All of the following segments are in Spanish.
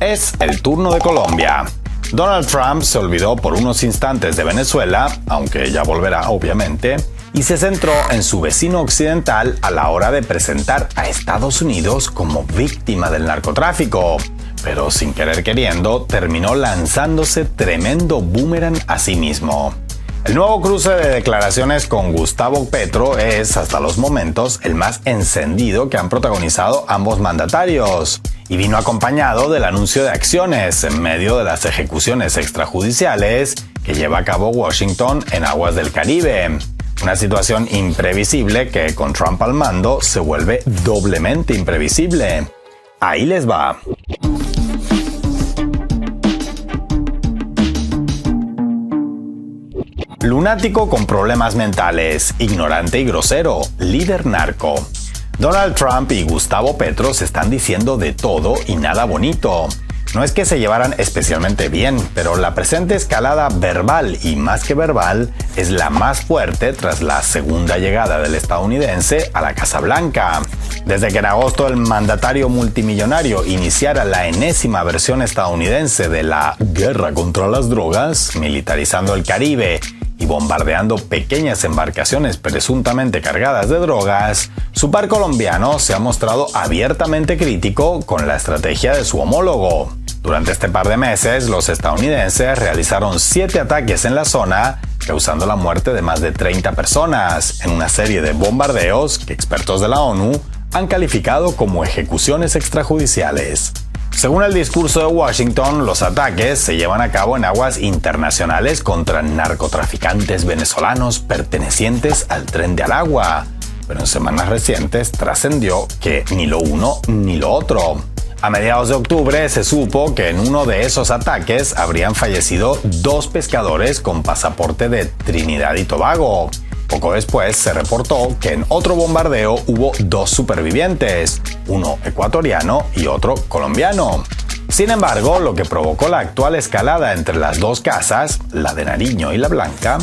Es el turno de Colombia. Donald Trump se olvidó por unos instantes de Venezuela, aunque ya volverá obviamente, y se centró en su vecino occidental a la hora de presentar a Estados Unidos como víctima del narcotráfico. Pero sin querer queriendo, terminó lanzándose tremendo boomerang a sí mismo. El nuevo cruce de declaraciones con Gustavo Petro es, hasta los momentos, el más encendido que han protagonizado ambos mandatarios, y vino acompañado del anuncio de acciones en medio de las ejecuciones extrajudiciales que lleva a cabo Washington en aguas del Caribe. Una situación imprevisible que, con Trump al mando, se vuelve doblemente imprevisible. Ahí les va. Lunático con problemas mentales, ignorante y grosero, líder narco. Donald Trump y Gustavo Petro se están diciendo de todo y nada bonito. No es que se llevaran especialmente bien, pero la presente escalada verbal y más que verbal es la más fuerte tras la segunda llegada del estadounidense a la Casa Blanca. Desde que en agosto el mandatario multimillonario iniciara la enésima versión estadounidense de la guerra contra las drogas, militarizando el Caribe y bombardeando pequeñas embarcaciones presuntamente cargadas de drogas, su par colombiano se ha mostrado abiertamente crítico con la estrategia de su homólogo. Durante este par de meses, los estadounidenses realizaron 7 ataques en la zona, causando la muerte de más de 30 personas, en una serie de bombardeos que expertos de la ONU han calificado como ejecuciones extrajudiciales. Según el discurso de Washington, los ataques se llevan a cabo en aguas internacionales contra narcotraficantes venezolanos pertenecientes al Tren de Aragua, pero en semanas recientes trascendió que ni lo uno ni lo otro. A mediados de octubre se supo que en uno de esos ataques habrían fallecido 2 pescadores con pasaporte de Trinidad y Tobago. Poco después se reportó que en otro bombardeo hubo 2 supervivientes, uno ecuatoriano y otro colombiano. Sin embargo, lo que provocó la actual escalada entre las 2 casas, la de Nariño y la Blanca,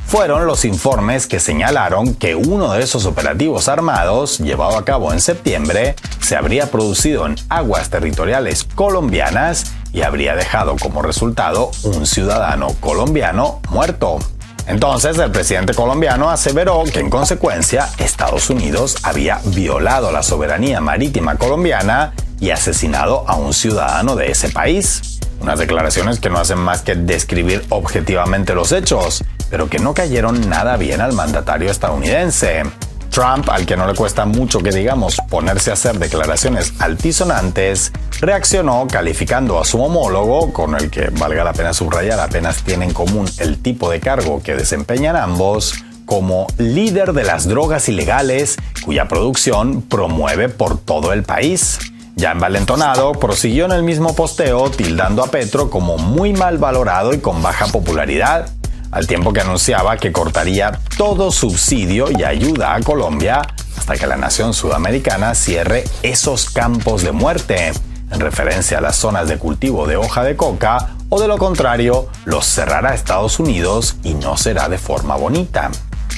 fueron los informes que señalaron que uno de esos operativos armados, llevado a cabo en septiembre, se habría producido en aguas territoriales colombianas y habría dejado como resultado un ciudadano colombiano muerto. Entonces, el presidente colombiano aseveró que en consecuencia Estados Unidos había violado la soberanía marítima colombiana y asesinado a un ciudadano de ese país. Unas declaraciones que no hacen más que describir objetivamente los hechos, pero que no cayeron nada bien al mandatario estadounidense. Trump, al que no le cuesta mucho que digamos ponerse a hacer declaraciones altisonantes, reaccionó calificando a su homólogo, con el que, valga la pena subrayar, apenas tiene en común el tipo de cargo que desempeñan ambos, como líder de las drogas ilegales, cuya producción promueve por todo el país. Ya envalentonado, prosiguió en el mismo posteo tildando a Petro como muy mal valorado y con baja popularidad, al tiempo que anunciaba que cortaría todo subsidio y ayuda a Colombia hasta que la nación sudamericana cierre esos campos de muerte, en referencia a las zonas de cultivo de hoja de coca, o de lo contrario, los cerrará Estados Unidos y no será de forma bonita.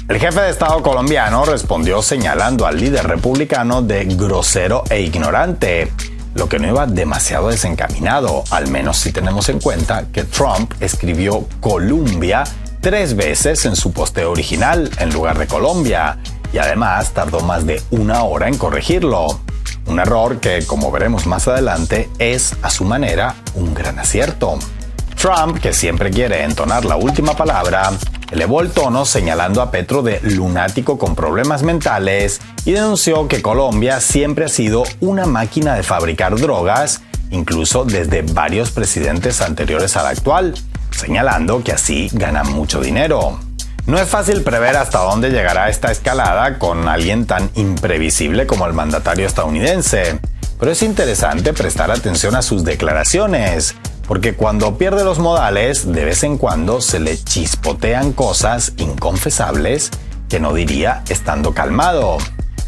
El jefe de Estado colombiano respondió señalando al líder republicano de grosero e ignorante, lo que no iba demasiado desencaminado, al menos si tenemos en cuenta que Trump escribió Columbia 3 veces en su posteo original en lugar de Colombia, y además tardó más de 1 hora en corregirlo. Un error que, como veremos más adelante, es, a su manera, un gran acierto. Trump, que siempre quiere entonar la última palabra, elevó el tono señalando a Petro de lunático con problemas mentales y denunció que Colombia siempre ha sido una máquina de fabricar drogas, incluso desde varios presidentes anteriores al actual, señalando que así ganan mucho dinero. No es fácil prever hasta dónde llegará esta escalada con alguien tan imprevisible como el mandatario estadounidense, pero es interesante prestar atención a sus declaraciones, porque cuando pierde los modales, de vez en cuando se le chispotean cosas inconfesables que no diría estando calmado.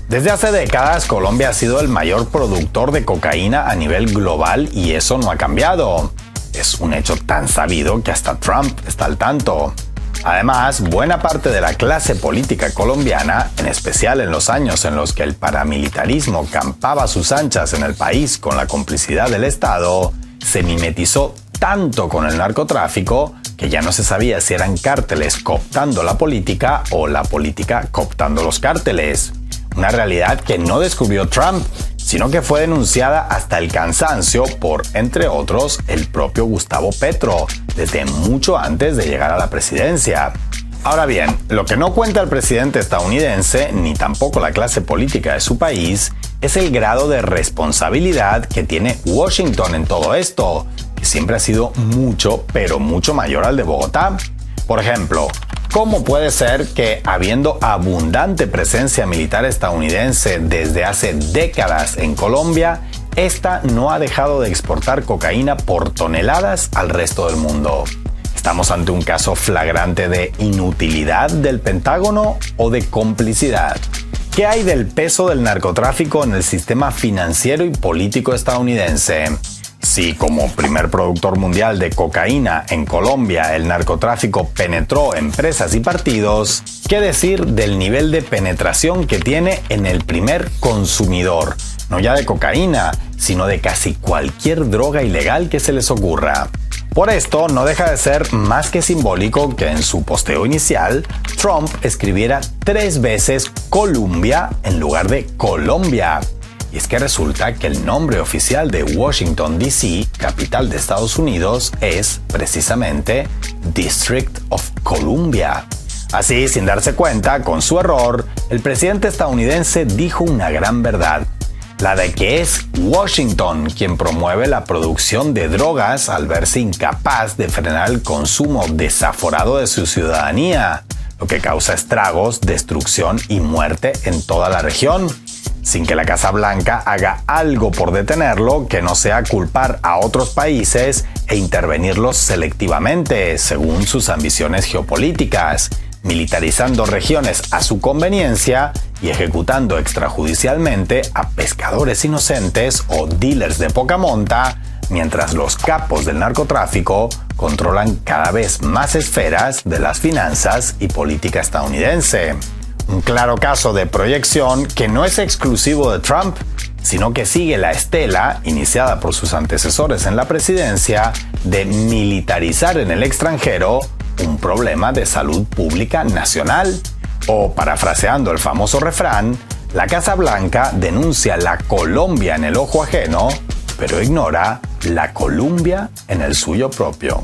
Desde hace décadas, Colombia ha sido el mayor productor de cocaína a nivel global y eso no ha cambiado. Es un hecho tan sabido que hasta Trump está al tanto. Además, buena parte de la clase política colombiana, en especial en los años en los que el paramilitarismo campaba a sus anchas en el país con la complicidad del Estado, se mimetizó tanto con el narcotráfico que ya no se sabía si eran cárteles cooptando la política o la política cooptando los cárteles. Una realidad que no descubrió Trump, sino que fue denunciada hasta el cansancio por, entre otros, el propio Gustavo Petro, desde mucho antes de llegar a la presidencia. Ahora bien, lo que no cuenta el presidente estadounidense, ni tampoco la clase política de su país, es el grado de responsabilidad que tiene Washington en todo esto, que siempre ha sido mucho, pero mucho mayor al de Bogotá. Por ejemplo, ¿cómo puede ser que, habiendo abundante presencia militar estadounidense desde hace décadas en Colombia, esta no ha dejado de exportar cocaína por toneladas al resto del mundo? ¿Estamos ante un caso flagrante de inutilidad del Pentágono o de complicidad? ¿Qué hay del peso del narcotráfico en el sistema financiero y político estadounidense? Si como primer productor mundial de cocaína en Colombia el narcotráfico penetró empresas y partidos, ¿qué decir del nivel de penetración que tiene en el primer consumidor? No ya de cocaína, sino de casi cualquier droga ilegal que se les ocurra. Por esto, no deja de ser más que simbólico que en su posteo inicial, Trump escribiera 3 veces Columbia en lugar de Colombia. Y es que resulta que el nombre oficial de Washington, D.C., capital de Estados Unidos, es precisamente District of Columbia. Así, sin darse cuenta, con su error, el presidente estadounidense dijo una gran verdad. La de que es Washington quien promueve la producción de drogas al verse incapaz de frenar el consumo desaforado de su ciudadanía, lo que causa estragos, destrucción y muerte en toda la región, sin que la Casa Blanca haga algo por detenerlo que no sea culpar a otros países e intervenirlos selectivamente según sus ambiciones geopolíticas, militarizando regiones a su conveniencia y ejecutando extrajudicialmente a pescadores inocentes o dealers de poca monta, mientras los capos del narcotráfico controlan cada vez más esferas de las finanzas y política estadounidense. Un claro caso de proyección que no es exclusivo de Trump, sino que sigue la estela iniciada por sus antecesores en la presidencia de militarizar en el extranjero un problema de salud pública nacional. O, parafraseando el famoso refrán, la Casa Blanca denuncia la Colombia en el ojo ajeno, pero ignora la Columbia en el suyo propio.